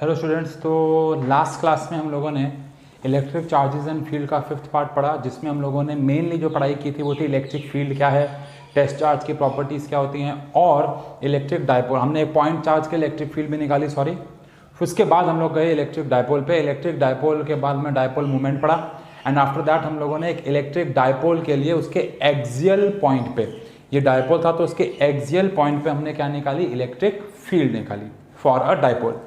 Hello students. तो last class में हम लोगों ने इलेक्ट्रिक चार्जेस एंड फील्ड का 5th पार्ट पढ़ा, जिसमें हम लोगों ने मेनली जो पढ़ाई की थी वो थी इलेक्ट्रिक फील्ड क्या है, टेस्ट चार्ज की प्रॉपर्टीज़ क्या होती हैं और इलेक्ट्रिक डायपोल। हमने एक पॉइंट चार्ज के इलेक्ट्रिक फील्ड भी निकाली, सॉरी। फिर उसके बाद हम लोग गए इलेक्ट्रिक डायपोल पे। इलेक्ट्रिक डायपोल के बाद में डायपोल मूवमेंट पढ़ा एंड आफ्टर दैट हम लोगों ने एक इलेक्ट्रिक डायपोल के लिए उसके एक्सियल पॉइंट पे, ये डायपोल था तो उसके एक्सियल पॉइंट पे हमने क्या निकाली, इलेक्ट्रिक फील्ड निकाली फॉर अ डायपोल।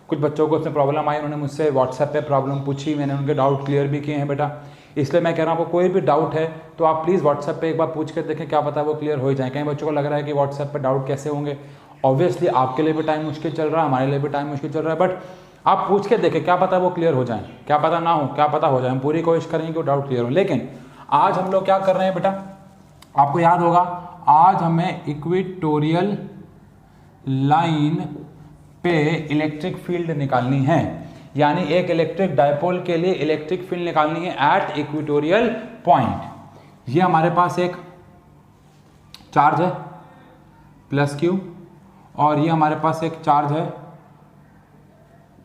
कुछ बच्चों को उसमें प्रॉब्लम आई, उन्होंने मुझसे व्हाट्सएप पे प्रॉब्लम पूछी, मैंने उनके डाउट क्लियर भी किए हैं बेटा। इसलिए मैं कह रहा हूँ आपको कोई भी डाउट है तो आप प्लीज़ व्हाट्सएप पे एक बार पूछ कर देखें, क्या पता वो क्लियर हो जाए। कई बच्चों को लग रहा है कि व्हाट्सएप पे डाउट कैसे होंगे। ऑब्वियसली आपके लिए भी टाइम मुश्किल चल रहा है, हमारे लिए भी टाइम मुश्किल चल रहा है, बट आप पूछ के देखें, क्या पता वो क्लियर हो जाए, क्या पता ना हो, क्या पता हो जाए। हम पूरी कोशिश करेंगे कि वो डाउट क्लियर हो। लेकिन आज हम लोग क्या कर रहे हैं बेटा, आपको याद होगा आज हमें इक्वेटोरियल लाइन पे इलेक्ट्रिक फील्ड निकालनी है, यानी एक इलेक्ट्रिक डायपोल के लिए इलेक्ट्रिक फील्ड निकालनी है एट इक्वेटोरियल पॉइंट। ये हमारे पास एक चार्ज है प्लस क्यू और ये हमारे पास एक चार्ज है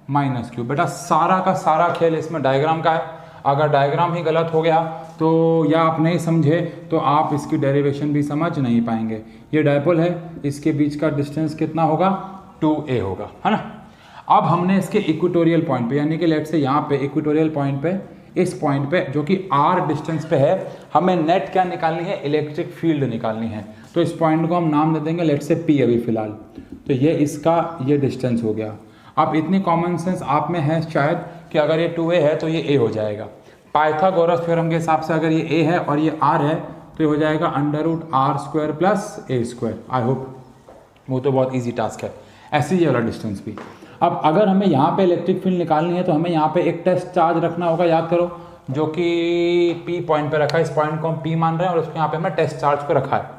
माइनस क्यू। बेटा सारा का सारा खेल इसमें डायग्राम का है। अगर डायग्राम ही गलत हो गया तो या आप नहीं समझे तो आप इसकी डेरिवेशन भी समझ नहीं पाएंगे। ये डायपोल है, इसके बीच का डिस्टेंस कितना होगा, 2a होगा, है ना। अब हमने इसके इक्वेटोरियल पॉइंट पे, यानी कि लेट से यहाँ पे इक्वेटोरियल पॉइंट पे, इस पॉइंट पे जो कि r डिस्टेंस पे है, हमें नेट क्या निकालनी है, इलेक्ट्रिक फील्ड निकालनी है। तो इस पॉइंट को हम नाम दे देंगे लेट से p अभी फिलहाल। तो ये इसका ये डिस्टेंस हो गया। अब इतनी कॉमन सेंस आप में है शायद कि अगर ये 2a है तो ये a हो जाएगा। पाइथागोरस थ्योरम के हिसाब से अगर ये a है और ये r है तो ये हो जाएगा √r² plus a²। I hope वो तो बहुत ईजी टास्क है। ऐसे ही वाला डिस्टेंस भी। अब अगर हमें यहाँ पे इलेक्ट्रिक फील्ड निकालनी है तो हमें यहाँ पे एक टेस्ट चार्ज रखना होगा, याद करो, जो कि P पॉइंट पे रखा है। इस पॉइंट को हम P मान रहे हैं और उसके यहाँ पे हमने टेस्ट चार्ज को रखा है।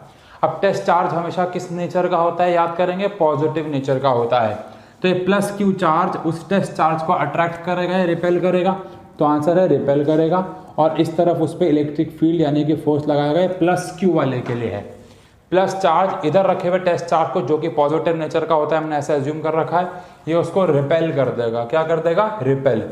अब टेस्ट चार्ज हमेशा किस नेचर का होता है, याद करेंगे, पॉजिटिव नेचर का होता है। तो ये प्लस क्यू चार्ज उस टेस्ट चार्ज को अट्रैक्ट करेगा या रिपेल करेगा, तो आंसर है रिपेल करेगा। और इस तरफ उस पर इलेक्ट्रिक फील्ड यानी कि फोर्स लगाया गया प्लस क्यू वाले के लिए है। प्लस चार्ज इधर रखे हुए टेस्ट चार्ज को, जो कि पॉजिटिव नेचर का होता है, हमने ऐसा एज्यूम कर रखा है, ये उसको रिपेल कर देगा। क्या कर देगा, रिपेल।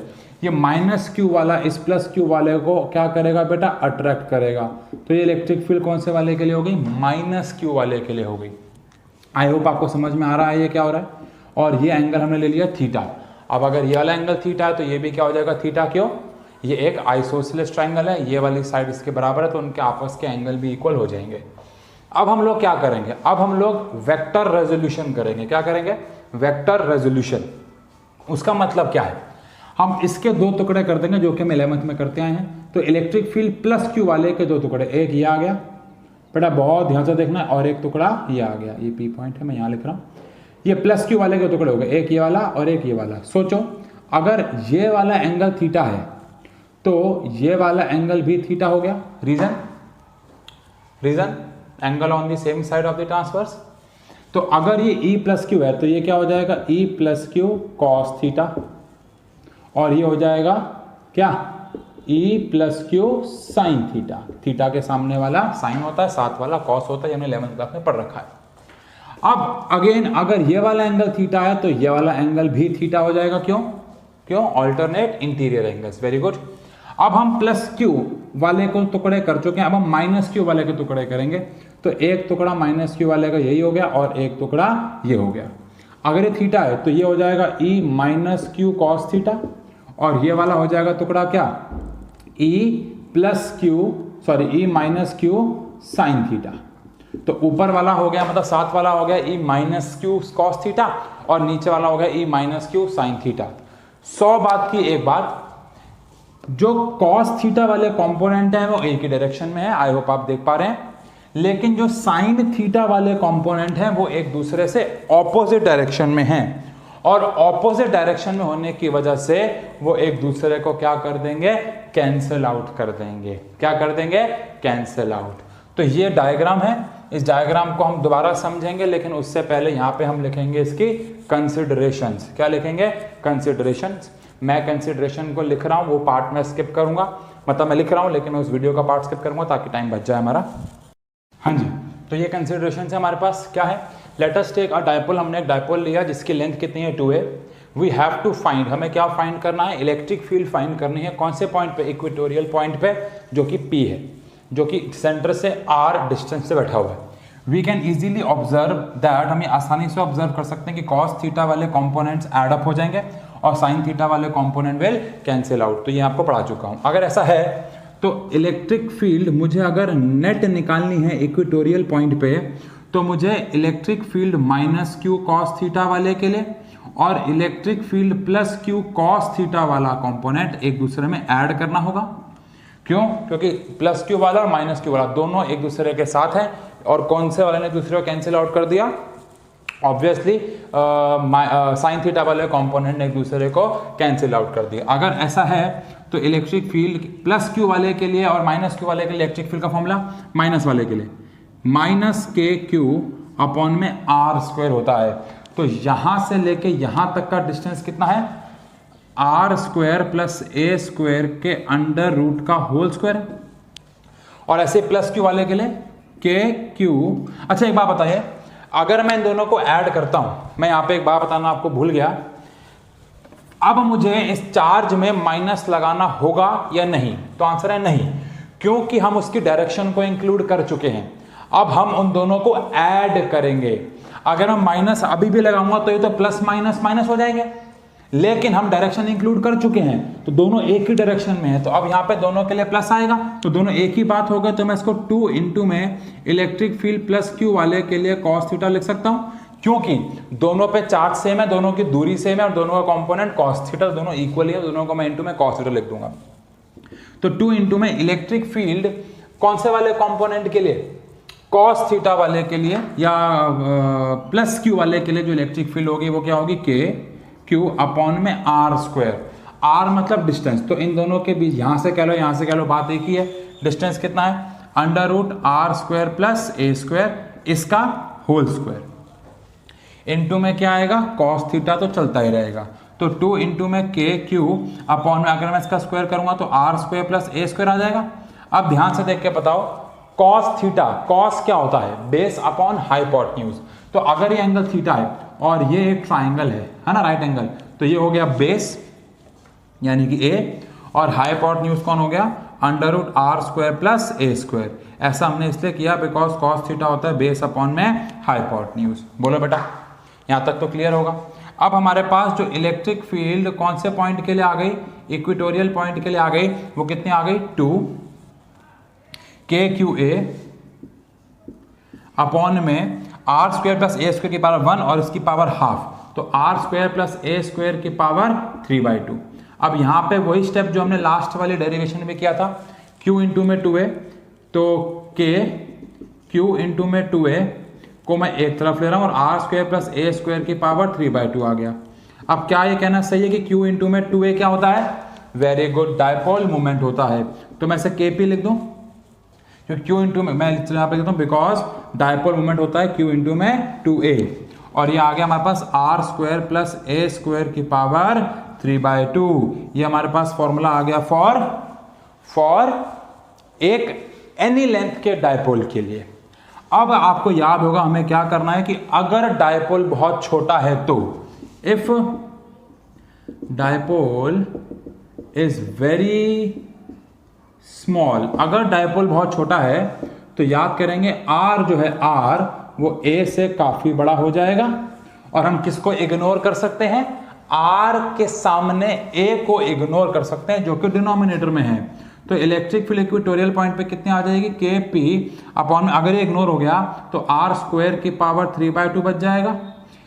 ये माइनस क्यू वाला इस प्लस क्यू वाले को क्या करेगा बेटा, अट्रैक्ट करेगा। तो ये इलेक्ट्रिक फील्ड कौन से वाले के लिए हो गई, माइनस क्यू वाले के लिए हो गई। आई होप आपको समझ में आ रहा है ये क्या हो रहा है। और ये एंगल हमने ले लिया थीटा। अब अगर ये वाला एंगल थीटा है तो ये भी क्या हो जाएगा, थीटा। क्यों, ये एक आइसोसेलेस ट्राइंगल है, ये वाली साइड इसके बराबर है, तो उनके आपस के एंगल भी इक्वल हो जाएंगे। अब हम लोग क्या करेंगे, अब हम लोग वेक्टर रेजोल्यूशन करेंगे। क्या करेंगे, वेक्टर रेजोल्यूशन। उसका मतलब क्या है, हम इसके दो टुकड़े कर देंगे जो कि हम 11th में करते आए हैं। तो इलेक्ट्रिक फील्ड प्लस क्यू वाले के दो टुकड़े, एक ये आ गया बेटा, बहुत ध्यान से देखना, और एक टुकड़ा ये आ गया, ये P पॉइंट है, मैं यहाँ लिख रहा हूँ। ये प्लस क्यू वाले के टुकड़े हो गए, एक ये वाला और एक ये वाला। सोचो अगर ये वाला एंगल थीटा है तो ये वाला एंगल भी थीटा हो गया। Reason angle on the same side of the transverse. तो अगर ये E प्लस क्यू है तो ये क्या हो जाएगा, E plus Q cos theta, और ये हो जाएगा क्या, E plus Q sine theta. Theta के सामने वाला साइन होता है, साथ वाला कॉस होता है, हमने 11th क्लास में पढ़ रखा है। अब अगेन अगर ये वाला एंगल थीटा है तो ये वाला एंगल भी थीटा हो जाएगा। क्यों, alternate interior angles. Very good. अब हम प्लस क्यू वाले को टुकड़े कर चुके हैं, अब हम माइनस क्यू वाले के टुकड़े करेंगे। तो एक टुकड़ा माइनस क्यू वाले का यही हो गया और एक टुकड़ा ये हो गया। अगर ये थीटा है तो ये हो जाएगा E minus Q cos theta, और ये वाला हो जाएगा टुकड़ा क्या, E minus Q sine theta. तो ऊपर वाला हो गया, मतलब साथ वाला हो गया E minus Q cos theta, और नीचे वाला हो गया E minus Q sine theta. 100 बात की एक बात, जो कॉस थीटा वाले कंपोनेंट हैं वो एक ही डायरेक्शन में है, आई होप आप देख पा रहे हैं। लेकिन जो साइन थीटा वाले कंपोनेंट हैं वो एक दूसरे से ऑपोजिट डायरेक्शन में हैं, और ऑपोजिट डायरेक्शन में होने की वजह से वो एक दूसरे को क्या कर देंगे, कैंसिल आउट कर देंगे। क्या कर देंगे, कैंसिल आउट। तो ये डायग्राम है, इस डायग्राम को हम दोबारा समझेंगे, लेकिन उससे पहले यहाँ पे हम लिखेंगे इसकी कंसिडरेशंस। क्या लिखेंगे, कंसिडरेशंस। मैं कंसिडरेशन को लिख रहा हूँ, वो पार्ट में स्किप करूंगा, मतलब मैं लिख रहा हूँ लेकिन उस वीडियो का पार्ट स्किप करूंगा ताकि टाइम बच जाए हमारा। हाँ जी, तो ये कंसिडरेशन है हमारे पास क्या है, let us take a dipole. हमने एक डायपोल लिया जिसकी लेंथ कितनी है, 2a। We have to find, हमें क्या फाइंड करना है, इलेक्ट्रिक फील्ड फाइंड करनी है। कौन से पॉइंट पे, इक्वेटोरियल पॉइंट पे, जो कि P है, जो कि सेंटर से R डिस्टेंस से बैठा हुआ है। We can easily observe that, हमें आसानी से ऑब्जर्व कर सकते हैं कि cos थीटा वाले कंपोनेंट्स ऐड अप हो जाएंगे और sin थीटा वाले कंपोनेंट विल कैंसिल आउट। तो ये आपको पढ़ा चुका हूँ। अगर ऐसा है तो इलेक्ट्रिक फील्ड मुझे अगर नेट निकालनी है इक्वेटोरियल पॉइंट पे, तो मुझे electric field minus Q cos theta वाले के लिए और electric field plus Q cos theta वाला कंपोनेंट एक दूसरे में ऐड करना होगा। क्यों? क्योंकि प्लस क्यू वाला और माइनस क्यू वाला दोनों एक दूसरे के साथ हैं, और कौन से वाले ने दूसरे को कैंसिल आउट कर दिया? ऑब्वियसली साइन थीटा वाले कंपोनेंट ने एक दूसरे को कैंसिल आउट कर दिया। अगर ऐसा है तो इलेक्ट्रिक फील्ड प्लस क्यू वाले के लिए और माइनस क्यू वाले के लिए इलेक्ट्रिक फील्ड का फॉर्मूला माइनस वाले के लिए माइनस के क्यू अपॉन में आर स्क्वायर होता है। तो यहां से लेके यहां तक का डिस्टेंस कितना है? आर स्क्वायर प्लस ए स्क्वायर के अंडर रूट का होल स्क्वायर। और ऐसे प्लस क्यू वाले के लिए के क्यू। अच्छा एक बात बताइए, अगर मैं इन दोनों को ऐड करता हूं, मैं यहां पे एक बात बताना आपको भूल गया, अब मुझे इस चार्ज में माइनस लगाना होगा या नहीं? तो आंसर है नहीं, क्योंकि हम उसकी डायरेक्शन को इंक्लूड कर चुके हैं। अब हम उन दोनों को ऐड करेंगे। अगर हम माइनस अभी भी लगाऊंगा तो ये तो प्लस माइनस माइनस हो जाएंगे, लेकिन हम डायरेक्शन इंक्लूड कर चुके हैं तो दोनों एक ही डायरेक्शन में है। तो अब यहाँ पे दोनों के लिए प्लस आएगा, तो दोनों एक ही बात हो गए। तो मैं इसको 2 इंटू में इलेक्ट्रिक फील्ड प्लस क्यू वाले के लिए कॉस थीटा लिख सकता हूँ, क्योंकि दोनों पे चार्ज सेम है, दोनों की दूरी सेम है और दोनों का कंपोनेंट कॉस थीटा, दोनों इक्वल है, दोनों को मैं इंटू में कॉस थीटा लिख दूंगा। तो 2 इंटू में इलेक्ट्रिक फील्ड कौन से वाले कंपोनेंट के लिए? कॉस थीटा वाले के लिए, या प्लस क्यू वाले के लिए जो इलेक्ट्रिक फील्ड होगी वो क्या होगी? के क्यू अपॉन में आर स्क्वायर। आर मतलब डिस्टेंस, तो इन दोनों के बीच यहां से कह लो यहां से कह लो बात एक ही है। डिस्टेंस कितना है? Under root R square plus ए स्क्वायर, इसका होल स्क्वायर। इंटू में क्या आएगा? कॉस थीटा तो चलता ही रहेगा। तो 2 इंटू में के क्यू अपॉन में, अगर मैं इसका स्क्वायर करूंगा तो are square plus A square आ जाएगा। अब ध्यान से देख के बताओ, कॉस थीटा, कॉस क्या होता है? Base upon hypotenuse. तो अगर ये एंगल थीटा है और ये एक ट्राइंगल है ना, राइट एंगल, तो ये हो गया बेस यानी कि ए, और हाइपोटेन्यूज कौन हो गया? Under root R square plus ए स्क्वायर। ऐसा हमने इसलिए किया बिकॉज कॉस थीटा होता है बेस अपॉन में हाइपोटेन्यूज। बोलो बेटा, यहां तक तो क्लियर होगा। अब हमारे पास जो इलेक्ट्रिक फील्ड कौन से पॉइंट के लिए आ गई? इक्वेटोरियल पॉइंट के लिए आ गई। वो कितनी आ गई? 2 के क्यू ए अपॉन में आर स्क्वायर प्लस ए स्क्वायर की पावर 1 और इसकी पावर हाफ, तो are square plus A square की पावर 3/2। अब यहां पे वही स्टेप जो हमने लास्ट वाली डेरिवेशन में किया था, q इंटू में 2a, तो k q इंटू में 2a को मैं एक तरफ ले रहा हूं और आर स्क्वायर प्लस ए स्क्वायर की पावर 3/2 आ गया। अब क्या ये कहना सही है कि q इंटू में 2a क्या होता है? वेरी गुड, डायपोल मोमेंट होता है। तो मैं इसे kp लिख दूं, क्योंकि q इंटू में मैं यहाँ पे लिखता हूँ बिकॉज डायपोल मोमेंट होता है q इंटू में 2a, और ये आ गया हमारे पास आर स्क्वायर प्लस ए स्क्वायर की पावर 3/2। ये हमारे पास फॉर्मूला आ गया फॉर एक एनी लेंथ के डायपोल के लिए। अब आपको याद होगा हमें क्या करना है कि अगर डायपोल बहुत छोटा है तो, if dipole is very small, अगर डायपोल बहुत छोटा है तो याद करेंगे आर जो है आर वो ए से काफी बड़ा हो जाएगा, और हम किसको इग्नोर कर सकते हैं? आर के सामने ए को इग्नोर कर सकते हैं जो कि डिनोमिनेटर में है। तो इलेक्ट्रिक फील्ड इक्वेटोरियल पॉइंट पे कितनी आ जाएगी? के पी अपॉन में, अगर ये इग्नोर हो गया तो आर स्क्वायर की पावर 3/2 बच जाएगा,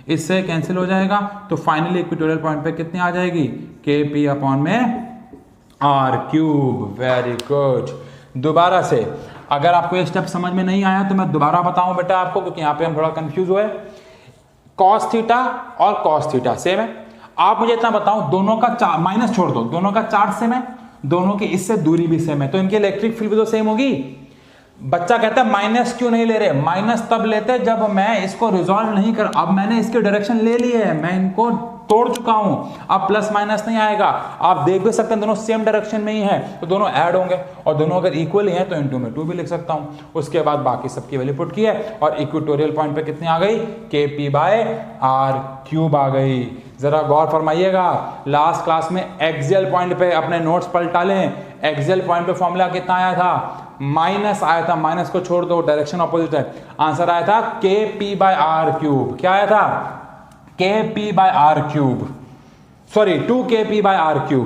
इससे कैंसिल हो जाएगा। तो फाइनली इक्वेटोरियल पॉइंट पे कितनी आ जाएगी? के पी अपॉन में आर क्यूब। Very good. दोबारा से, अगर आपको ये स्टेप समझ में नहीं आया तो मैं दोबारा बताऊं बेटा आपको, क्योंकि यहाँ पे हम थोड़ा कंफ्यूज हुए। कॉस थीटा और कॉस थीटा सेम है। आप मुझे इतना बताओ, दोनों का माइनस छोड़ दो, दोनों का चार्ज सेम है, दोनों की इससे दूरी भी सेम है, तो इनकी इलेक्ट्रिक फील्ड भी तो सेम होगी। बच्चा कहता है माइनस क्यों नहीं ले रहे? माइनस तब लेते जब मैं इसको रिजॉल्व नहीं कर, अब मैंने इसके डायरेक्शन ले लिए है, मैं इनको तोड़ चुका हूं, अब प्लस माइनस नहीं आएगा। आप देख भी सकते हैं दोनों सेम डायरेक्शन में ही है तो दोनों ऐड होंगे, और दोनों अगर इक्वल ही हैं तो इनटू में 2 भी लिख सकता हूं। उसके बाद बाकी सबकी वैल्यू पुट की है और इक्वेटोरियल पॉइंट पे कितनी आ गई, kp/r³ आ गई। जरा गौर फरमाइएगा, लास्ट क्लास में एक्सियल पॉइंट पे अपने नोट्स पलटा लें, एक्सियल पॉइंट पे फॉर्मूला कितना आया था, माइनस आया था, माइनस को छोड़ दो डायरेक्शन ऑपोजिट है, आंसर आया था kp/r³। क्या आया था, kp/r³, sorry 2kp/r³।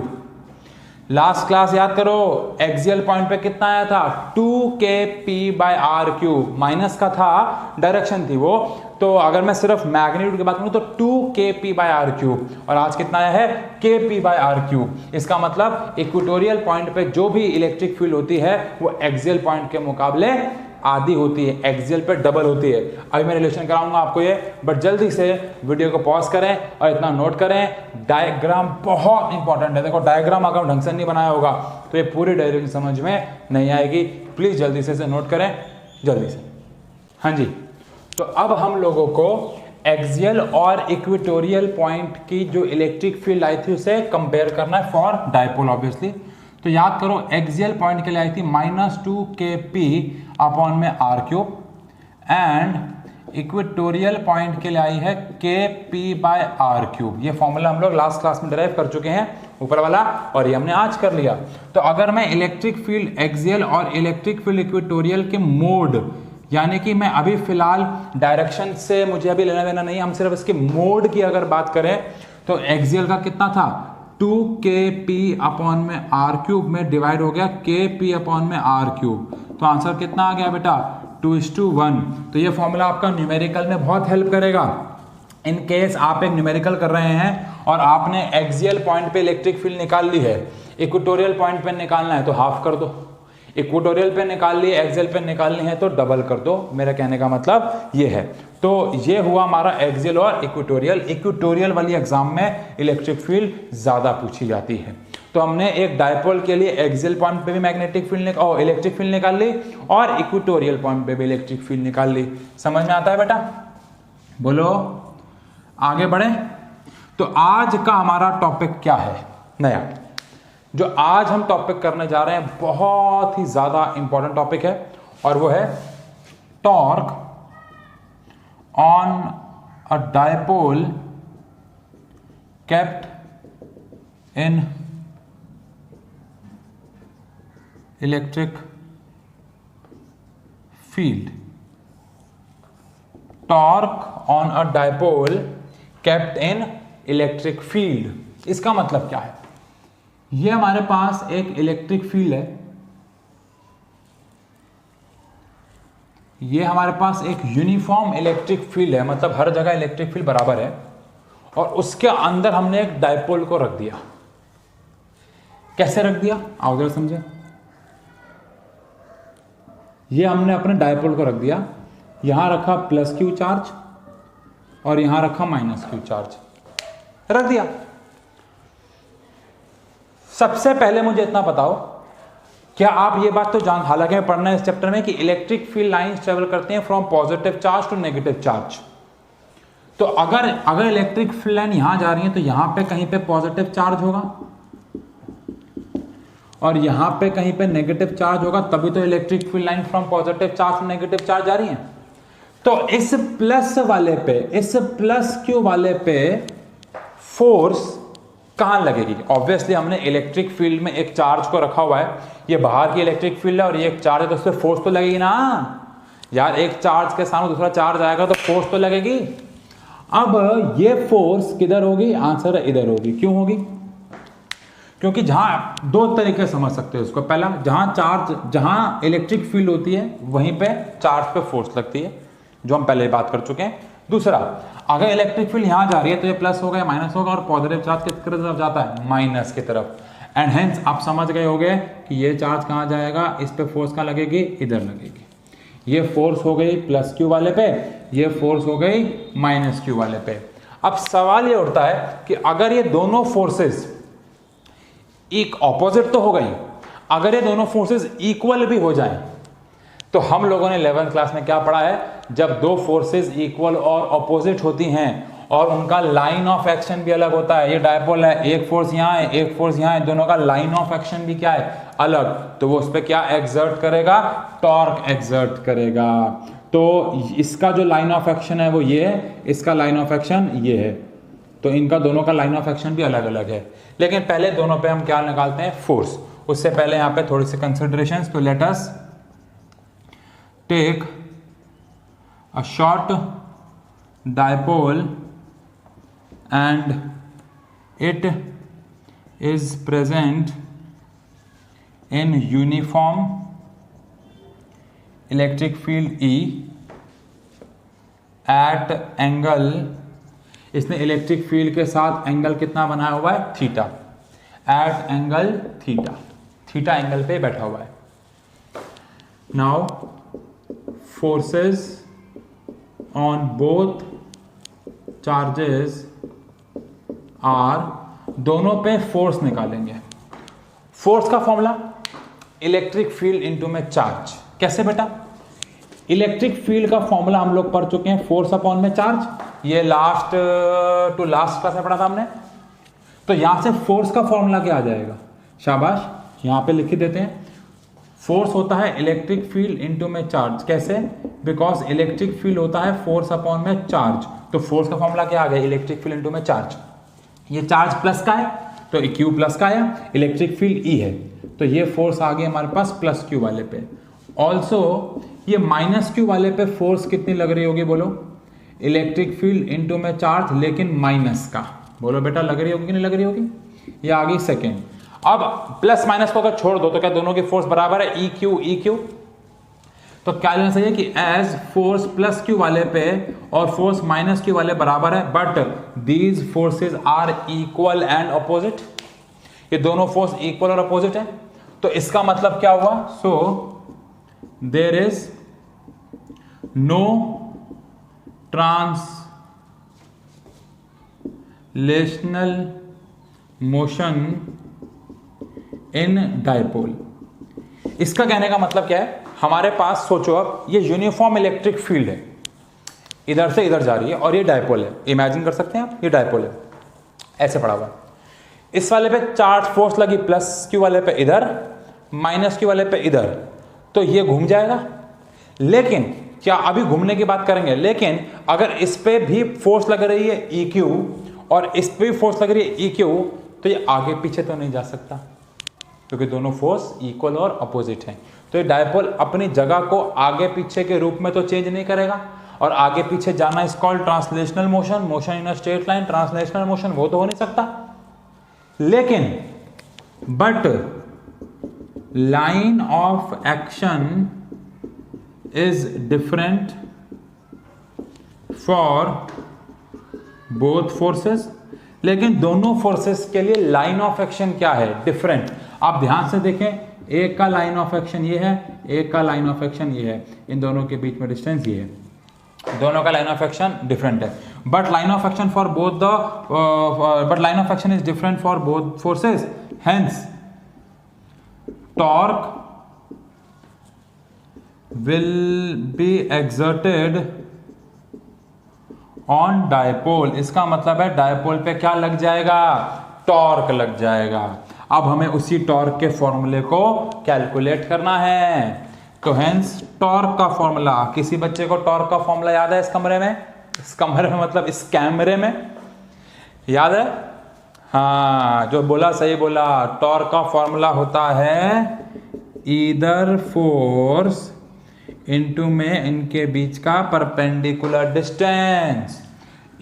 Last class याद करो, एक्सियल पॉइंट पे कितना आया था, 2kp/r³, माइनस का था, डायरेक्शन थी वो, तो अगर मैं सिर्फ मैग्नीट्यूड की बात करूं तो 2kp/r³, और आज कितना आया है, kp/r³। इसका मतलब इक्वेटोरियल पॉइंट पे जो भी इलेक्ट्रिक फील्ड होती है वो एक्सियल पॉइंट के मुकाबले आधी होती है, एक्सियल पे डबल होती है। अभी मैं रिलेशन कराऊंगा आपको ये, बट जल्दी से वीडियो को पॉज करें और इतना नोट करें, डायग्राम बहुत इंपॉर्टेंट है। देखो डायग्राम अगर ढंग से नहीं बनाया होगा तो ये पूरी डायरेक्शन समझ में नहीं आएगी। प्लीज जल्दी से इसे नोट करें, जल्दी से। हाँ जी, तो अब हम लोगों को एक्सियल और इक्वेटोरियल पॉइंट की जो इलेक्ट्रिक फील्ड आई थी उसे कंपेयर करना है फॉर डायपोल ऑब्वियसली। तो याद करो एक्सियल पॉइंट के लिए आई थी -2kp/r³ एंड इक्वेटोरियल पॉइंट के लिए आई है kp/r³। ये फॉर्मूला हम लोग लास्ट क्लास में डिराइव कर चुके हैं ऊपर वाला, और ये हमने आज कर लिया। तो अगर मैं इलेक्ट्रिक फील्ड एक्सियल और इलेक्ट्रिक फील्ड इक्वेटोरियल के मोड, यानी कि मैं अभी फिलहाल डायरेक्शन से मुझे अभी लेना देना नहीं, हम सिर्फ इसके मोड की अगर बात करें तो एक्सियल का कितना था, 2kp/r³ में डिवाइड हो गया kp/r³, तो आंसर कितना आ गया बेटा, 2:1। तो ये फॉर्मूला आपका न्यूमेरिकल में बहुत हेल्प करेगा। इन केस आप एक न्यूमेरिकल कर रहे हैं और आपने एक्सियल पॉइंट पे इलेक्ट्रिक फील्ड निकाल ली है, इक्वेटोरियल पॉइंट पे निकालना है तो हाफ कर दो, इक्वेटोरियल पे निकाल ली, एक्सियल पे निकालनी है तो डबल कर दो। मेरा कहने का मतलब ये है। तो ये हुआ हमारा एक्सियल और इक्वेटोरियल। इक्वेटोरियल वाली एग्जाम में इलेक्ट्रिक फील्ड ज्यादा पूछी जाती है। तो हमने एक डायपोल के लिए एक्सियल पॉइंट पे भी मैग्नेटिक फील्ड इलेक्ट्रिक फील्ड निकाल ली और इक्वेटोरियल पॉइंट पे भी इलेक्ट्रिक फील्ड निकाल ली। समझ में आता है बेटा, बोलो आगे बढ़े। तो आज का हमारा टॉपिक क्या है नया, जो आज हम टॉपिक करने जा रहे हैं बहुत ही ज्यादा इंपॉर्टेंट टॉपिक है, और वो है torque on a dipole kept in electric field. Torque on a dipole kept in electric field, इसका मतलब क्या है, ये हमारे पास एक इलेक्ट्रिक फील्ड है, ये हमारे पास एक यूनिफॉर्म इलेक्ट्रिक फील्ड है, मतलब हर जगह इलेक्ट्रिक फील्ड बराबर है, और उसके अंदर हमने एक डायपोल को रख दिया। कैसे रख दिया आओ जरा समझे। ये हमने अपने डायपोल को रख दिया, यहां रखा +q चार्ज और यहां रखा -q चार्ज, रख दिया। सबसे पहले मुझे इतना बताओ, क्या आप ये बात तो जान, हालांकि मैं पढ़ना है इस चैप्टर में कि इलेक्ट्रिक फील्ड लाइंस ट्रेवल करते हैं from positive charge to negative charge. तो अगर इलेक्ट्रिक फील्ड लाइन यहां जा रही है तो यहां पे कहीं पे पॉजिटिव चार्ज होगा और यहां पे कहीं पे नेगेटिव चार्ज होगा, तभी तो electric field line from positive charge to negative charge जा रही है। तो इस प्लस वाले पे, इस +q वाले पे फोर्स कहां लगेगी। ऑब्वियसली हमने इलेक्ट्रिक फील्ड में एक चार्ज को रखा हुआ है, ये बाहर की इलेक्ट्रिक फील्ड है और ये एक चार्ज है, तो उस पर फोर्स तो लगेगी ना यार। एक चार्ज के सामने दूसरा चार्ज आएगा तो फोर्स तो लगेगी। अब ये फोर्स किधर होगी, आंसर है इधर होगी। क्यों होगी, क्योंकि जहां दो तरीके समझ सकते हो इसको। पहला, जहां इलेक्ट्रिक फील्ड होती है वहीं पे चार्ज पे फोर्स लगती है, जो हम पहले बात कर चुके हैं। दूसरा, अगर इलेक्ट्रिक फील्ड यहां जा रही है तो ये प्लस होगा या माइनस होगा, और पॉजिटिव चार्ज किस तरफ जाता है, माइनस की तरफ। एंड हेंस आप समझ गए होंगे कि ये चार्ज कहां जाएगा, इस पे फोर्स कहां लगेगी, इधर लगेगी। ये फोर्स हो गई +q वाले पे, ये फोर्स हो गई -q वाले पे। अब सवाल ये उठता है कि अगर ये दोनों फोर्सेस एक ऑपोजिट तो हो गई, अगर ये दोनों फोर्सेस इक्वल भी हो जाएं, तो हम लोगों ने 11th क्लास में क्या पढ़ा है, जब दो फोर्सेस इक्वल और ऑपोजिट होती हैं और उनका लाइन ऑफ एक्शन भी अलग होता है। ये डायपोल है, एक फोर्स यहाँ है, एक फोर्स यहाँ है, दोनों का लाइन ऑफ एक्शन भी क्या है, अलग। तो वो उस पर क्या एक्सर्ट करेगा, टॉर्क एक्सर्ट करेगा। तो इसका जो लाइन ऑफ एक्शन है वो ये है, इसका लाइन ऑफ एक्शन ये है। तो इनका दोनों का लाइन ऑफ एक्शन भी अलग अलग है। लेकिन पहले दोनों पे हम क्या निकालते हैं, फोर्स। उससे पहले यहाँ पे थोड़ी सी कंसिडरेशंस। तो let us take a short dipole and it is present in uniform electric field E at angle, इसने इलेक्ट्रिक फील्ड के साथ एंगल कितना बनाया हुआ है, theta, at angle theta, theta angle पे बैठा हुआ है। Now forces on both charges are, दोनों पे फोर्स निकालेंगे। फोर्स का फॉर्मूला इलेक्ट्रिक फील्ड इनटू में चार्ज। कैसे बेटा, इलेक्ट्रिक फील्ड का फॉर्मूला हम लोग पढ़ चुके हैं, फोर्स अपॉन में चार्ज। ये लास्ट टू लास्ट क्लास में पढ़ा था हमने। तो यहां से फोर्स का फॉर्मूला क्या आ जाएगा, शाबाश, यहां पे लिख देते हैं। फोर्स होता है इलेक्ट्रिक फील्ड इनटू में चार्ज। कैसे, बिकॉज इलेक्ट्रिक फील्ड होता है फोर्स अपॉन में चार्ज। तो फोर्स का फॉर्मूला क्या आ गया, इलेक्ट्रिक फील्ड इनटू में चार्ज। ये चार्ज प्लस का है तो क्यू प्लस का आया, इलेक्ट्रिक फील्ड ई है तो ये फोर्स आ गई हमारे पास प्लस क्यू वाले पे। ऑल्सो ये माइनस क्यू वाले पे फोर्स कितनी लग रही होगी, बोलो, इलेक्ट्रिक फील्ड इनटू में चार्ज लेकिन माइनस का। बोलो बेटा लग रही होगी कि नहीं लग रही होगी, ये आ गई सेकेंड। अब प्लस माइनस को अगर छोड़ दो तो क्या दोनों की फोर्स बराबर है, ई क्यू। तो क्या लेना चाहिए कि एज फोर्स प्लस क्यू वाले पे और फोर्स माइनस क्यू वाले बराबर है, but these forces are equal and opposite. ये दोनों फोर्स इक्वल और अपोजिट है। तो इसका मतलब क्या हुआ, so there is no translational motion in dipole. इसका कहने का मतलब क्या है, हमारे पास सोचो अब ये यूनिफॉर्म इलेक्ट्रिक फील्ड है, इधर से इधर जा रही है और ये डायपोल है। इमेजिन कर सकते हैं आप, ये डायपोल है, ऐसे पड़ा हुआ। इस वाले पे चार्ज फोर्स लगी प्लस क्यू वाले पे इधर, माइनस क्यू वाले पे इधर, तो ये घूम जाएगा। लेकिन क्या अभी घूमने की बात करेंगे, लेकिन अगर इस पे भी फोर्स लग रही है ई क्यू और इस पे भी फोर्स लग रही है ई क्यू, तो ये आगे पीछे तो नहीं जा सकता क्योंकि दोनों फोर्स इक्वल और अपोजिट हैं। तो ये डायपोल अपनी जगह को आगे पीछे के रूप में तो चेंज नहीं करेगा, और आगे पीछे जाना is called translational motion, motion in a straight line, translational motion वो तो हो नहीं सकता। लेकिन but line of action is different for both forces. लेकिन दोनों फोर्सेस के लिए लाइन ऑफ एक्शन क्या है, डिफरेंट। आप ध्यान से देखें, एक का लाइन ऑफ एक्शन ये है, एक का लाइन ऑफ एक्शन ये है, इन दोनों के बीच में डिस्टेंस ये है, दोनों का लाइन ऑफ एक्शन डिफरेंट है। But line of action for both the but line of action is different for both forces, hence torque will be exerted on dipole. इसका मतलब है डायपोल पे क्या लग जाएगा, टॉर्क लग जाएगा। अब हमें उसी टॉर्क के फॉर्मूले को कैलकुलेट करना है। तो हेंस टॉर्क का फॉर्मूला, किसी बच्चे को टॉर्क का फॉर्मूला याद है इस कमरे में, इस कमरे में मतलब इस कैमरे में याद है, हाँ जो बोला सही बोला। टॉर्क का फॉर्मूला होता है ईदर फोर्स इनटू में इनके बीच का परपेंडिकुलर डिस्टेंस।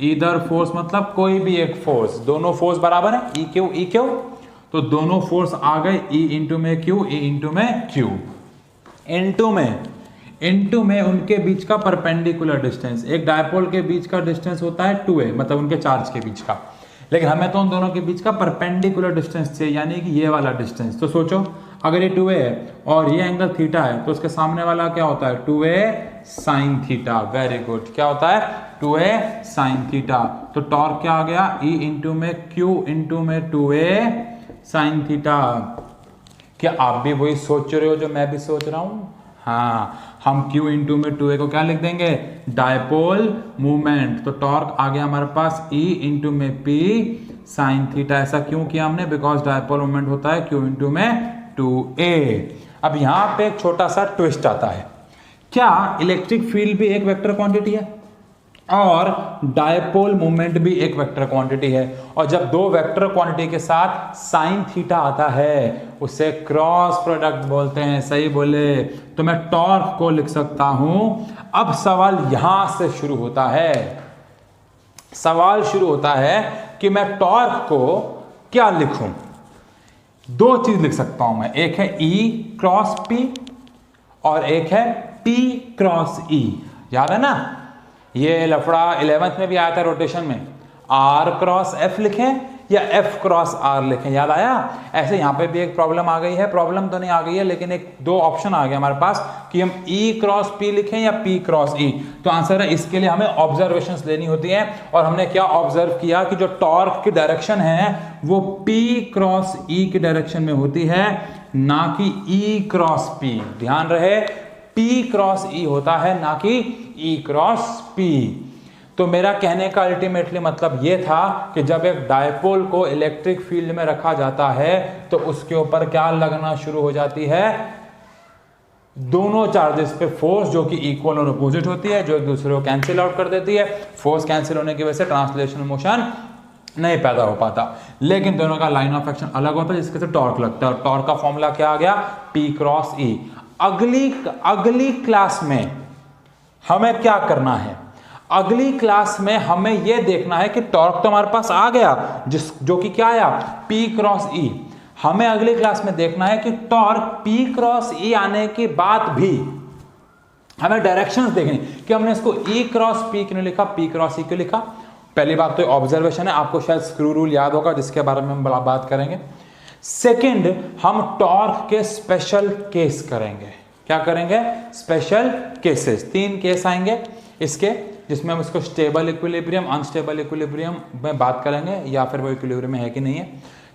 ईदर फोर्स मतलब कोई भी एक फोर्स, दोनों फोर्स बराबर है ई क्यू, तो दोनों फोर्स आ गए ई इंटू में क्यू, ई इंटू में क्यू, इंटू में उनके बीच का परपेंडिकुलर डिस्टेंस। एक डायपोल के बीच का डिस्टेंस होता है 2a, मतलब उनके चार्ज के बीच का, लेकिन हमें तो उन दोनों के बीच का परपेंडिकुलर डिस्टेंस चाहिए, यानी कि ये वाला डिस्टेंस। तो सोचो अगर ये 2a है और ये एंगल थीटा है तो उसके सामने वाला क्या होता है, 2a sine theta. Very good, क्या होता है, 2a साइन थीटा। तो टॉर्क क्या आ गया, ई इंटू में क्यू इंटू में 2a साइन थीटा। क्या आप भी वही सोच रहे हो जो मैं भी सोच रहा हूं? हाँ, हम Q इंटू में 2A को क्या लिख देंगे, डायपोल मूवमेंट। तो टॉर्क आ गया हमारे पास E इंटू में P साइन थीटा। ऐसा क्यों किया हमने, बिकॉज डायपोल मूवमेंट होता है Q इंटू में 2A। अब यहाँ पे एक छोटा सा ट्विस्ट आता है, क्या इलेक्ट्रिक फील्ड भी एक वेक्टर क्वांटिटी है और डायपोल मूवमेंट भी एक वेक्टर क्वांटिटी है, और जब दो वेक्टर क्वांटिटी के साथ साइन थीटा आता है उसे क्रॉस प्रोडक्ट बोलते हैं। सही बोले, तो मैं टॉर्क को लिख सकता हूं। अब सवाल यहां से शुरू होता है, सवाल शुरू होता है कि मैं टॉर्क को क्या लिखूं। दो चीज लिख सकता हूं मैं, एक है E क्रॉस P और एक है P क्रॉस E। याद है ना, ये लफड़ा 11th में भी आया था रोटेशन में, R क्रॉस F लिखें या F क्रॉस R लिखें, याद आया। ऐसे यहाँ पे भी एक प्रॉब्लम आ गई है, प्रॉब्लम तो नहीं आ गई है लेकिन एक दो ऑप्शन आ गया हमारे पास कि हम E क्रॉस P लिखें या P क्रॉस E। तो आंसर है, इसके लिए हमें ऑब्जर्वेशंस लेनी होती हैं, और हमने क्या ऑब्जर्व किया कि जो टॉर्क की डायरेक्शन है वो P क्रॉस E की डायरेक्शन में होती है, ना कि E क्रॉस P। ध्यान रहे, P क्रॉस E होता है, ना कि E क्रॉस P। तो मेरा कहने का अल्टीमेटली मतलब ये था कि जब एक डायपोल को इलेक्ट्रिक फील्ड में रखा जाता है तो उसके ऊपर क्या लगना शुरू हो जाती है, दोनों चार्जेस पे फोर्स जो कि इक्वल और अपोजिट होती है, जो एक दूसरे को कैंसिल आउट कर देती है। फोर्स कैंसिल होने की वजह से ट्रांसलेशनल मोशन नहीं पैदा हो पाता, लेकिन दोनों का लाइन ऑफ एक्शन अलग होता है, जिसके से टॉर्क लगता है। और टॉर्क का फॉर्मूला क्या आ गया, P क्रॉस E। अगली क्लास में हमें क्या करना है, अगली क्लास में हमें यह देखना है कि टॉर्क तो हमारे पास आ गया, जो कि क्या आया, P क्रॉस E। हमें अगली क्लास में देखना है कि टॉर्क P क्रॉस E आने के बाद भी हमें डायरेक्शंस देखनी कि हमने इसको E क्रॉस P क्यों लिखा, P क्रॉस E क्यों लिखा। पहली बात तो ऑब्जर्वेशन है, आपको शायद स्क्रू रूल याद होगा जिसके बारे में हम बात करेंगे। सेकंड, हम टॉर्क के स्पेशल केस करेंगे। क्या करेंगे, स्पेशल केसेस। 3 केस आएंगे इसके, जिसमें हम इसको स्टेबल इक्विलिब्रियम, अनस्टेबल इक्विलिब्रियम में बात करेंगे, या फिर वो इक्विलिब्रियम में है कि नहीं है।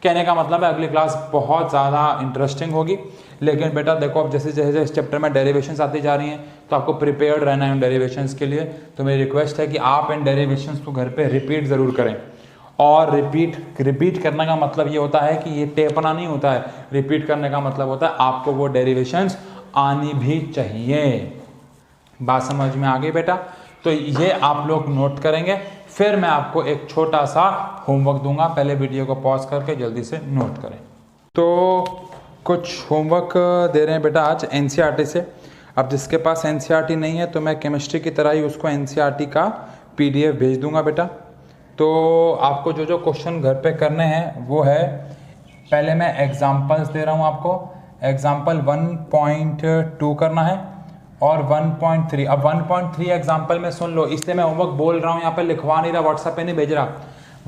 कहने का मतलब है अगली क्लास बहुत ज़्यादा इंटरेस्टिंग होगी। लेकिन बेटा देखो, अब जैसे जैसे इस चैप्टर में डेरिवेशंस आती जा रही हैं तो आपको प्रिपेयर्ड रहना है उन डेरिवेशंस के लिए। तो मेरी रिक्वेस्ट है कि आप इन डेरिवेशंस को घर पे रिपीट ज़रूर करें। और रिपीट करने का मतलब ये होता है कि ये टेपना नहीं होता है, रिपीट करने का मतलब होता है आपको वो डेरिवेशंस आनी भी चाहिए। बात समझ में आ गई बेटा। तो ये आप लोग नोट करेंगे, फिर मैं आपको एक छोटा सा होमवर्क दूंगा। पहले वीडियो को पॉज करके जल्दी से नोट करें। तो कुछ होमवर्क दे रहे हैं बेटा आज एनसीईआरटी से। अब जिसके पास एनसीईआरटी नहीं है तो मैं केमिस्ट्री की तरह ही उसको एनसीईआरटी का पीडीएफ भेज दूंगा बेटा। तो आपको जो जो क्वेश्चन घर पे करने हैं वो है, पहले मैं एग्जाम्पल्स दे रहा हूँ आपको। एग्जाम्पल 1.2 करना है और 1.3। अब 1.3 एग्जाम्पल में सुन लो, इसलिए मैं होमवर्क बोल रहा हूँ, यहाँ पे लिखवा नहीं रहा, व्हाट्सएप पे नहीं भेज रहा।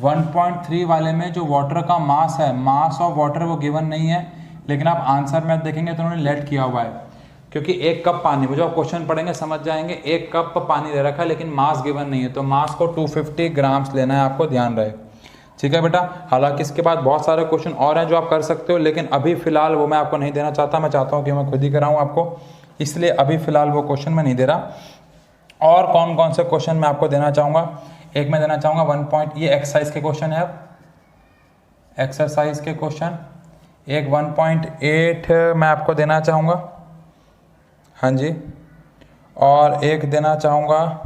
1.3 वाले में जो वाटर का मास है, मास ऑफ वाटर, वो गिवन नहीं है, लेकिन आप आंसर में देखेंगे तो उन्होंने लेट किया हुआ है, क्योंकि 1 कप पानी, वो जो आप क्वेश्चन पढ़ेंगे समझ जाएंगे, 1 कप पानी दे रखा है लेकिन मास गिवन नहीं है। तो मास को 250 ग्राम्स लेना है, आपको ध्यान रहे। ठीक है बेटा। हालांकि इसके बाद बहुत सारे क्वेश्चन और हैं जो आप कर सकते हो, लेकिन अभी फिलहाल वो मैं आपको नहीं देना चाहता। मैं चाहता हूँ कि मैं खुद ही कराऊँ आपको, इसलिए अभी फिलहाल वो क्वेश्चन मैं नहीं दे रहा। और कौन कौन से क्वेश्चन मैं आपको देना चाहूँगा, एक मैं देना चाहूँगा 1 पॉइंट, ये एक्सरसाइज के क्वेश्चन है। अब एक्सरसाइज के क्वेश्चन एक 1.8 मैं आपको देना चाहूँगा, हाँ जी। और एक देना चाहूँगा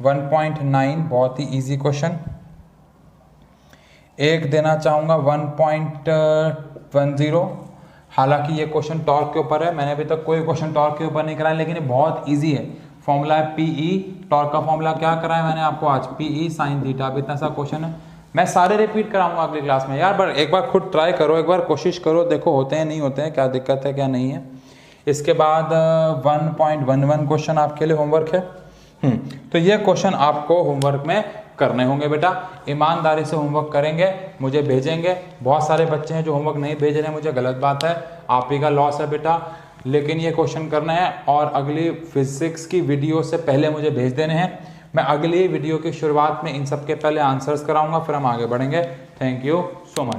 1.9, बहुत ही इजी क्वेश्चन। एक देना चाहूँगा 1.10। हालांकि ये क्वेश्चन टॉर्क के ऊपर है, मैंने अभी तक कोई क्वेश्चन टॉर्क के ऊपर नहीं कराया, लेकिन ये बहुत इजी है। फॉर्मूला है PE, टॉर्क का फॉर्मूला क्या कराया मैंने आपको आज, PE साइन थीटा। अब इतना सा क्वेश्चन है, मैं सारे रिपीट कराऊंगा अगली क्लास में यार, पर एक बार खुद ट्राई करो, एक बार कोशिश करो, देखो होते हैं नहीं होते हैं, क्या दिक्कत है क्या नहीं है। इसके बाद 1.11 क्वेश्चन आपके लिए होमवर्क है। तो ये क्वेश्चन आपको होमवर्क में करने होंगे बेटा। ईमानदारी से होमवर्क करेंगे, मुझे भेजेंगे। बहुत सारे बच्चे हैं जो होमवर्क नहीं भेज रहे हैं, मुझे गलत बात है, आप ही का लॉस है बेटा, लेकिन ये क्वेश्चन करना है और अगली फिजिक्स की वीडियो से पहले मुझे भेज देने हैं। मैं अगली वीडियो की शुरुआत में इन सब के पहले आंसर्स कराऊंगा, फिर हम आगे बढ़ेंगे। Thank you so much.